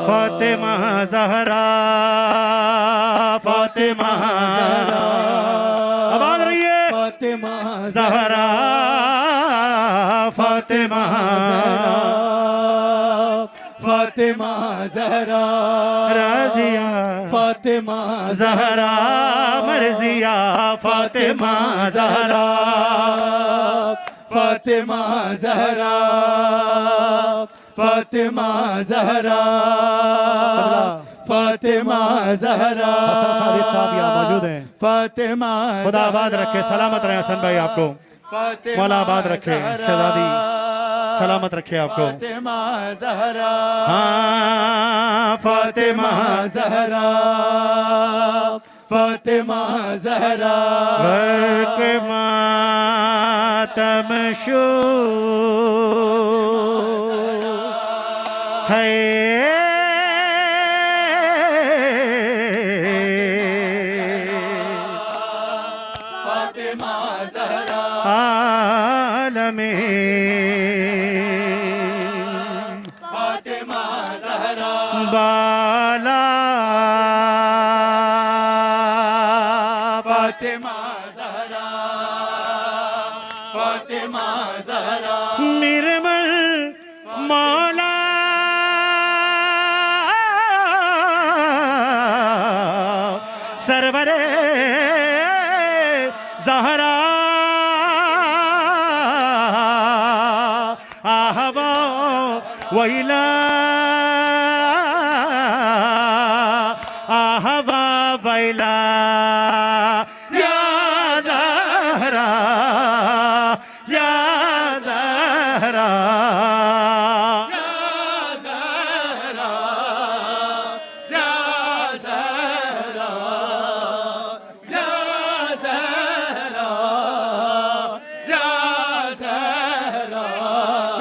फातिमा ज़हरा, फातिमा ज़हरा, आवाज़ रही है, फातिमा ज़हरा, फातिमा ज़हरा, फातिमा ज़हरा, रज़िया, फातिमा ज़हरा, मर्ज़िया, फातिमा ज़हरा, फातिमा ज़हरा, फातिमा ज़हरा, फातिमा ज़हरा। हसन सादिक साहब यहाँ मौजूद हैं। फातिमा खुदा आबाद रखे, सलामत रहे हसन भाई आपको, मौला आबाद रखे, शहजादी सलामत रखे आपको। फातिमा ज़हरा, हाँ फातिमा ज़हरा, फातिमा ज़हरा, वर्क मातम शो है फातिमा ज़हरा, आलमे फातिमा ज़हरा, बाला फातिमा ज़हरा, फातिमा ज़हरा, निर्मल मौला सरवरे ज़हरा आहवा वैला आहवा वैला या ज़हरा या ज़हरा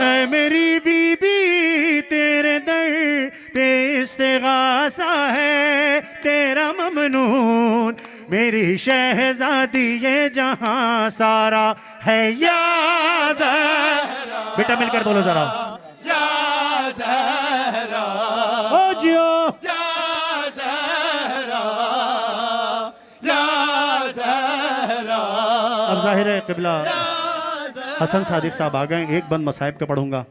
ऐ मेरी बीबी तेरे दर पे इस्तिगासा है तेरा ममनून, मेरी शहजादी ये जहां सारा है या ज़हरा। बेटा मिलकर बोलो जरा, या ज़हरा, ओ जियो या ज़हरा, या ज़हरा। अब जाहिर है किबला हसन सादिक साहब आ गए, एक बंद मसाइब का पढ़ूंगा।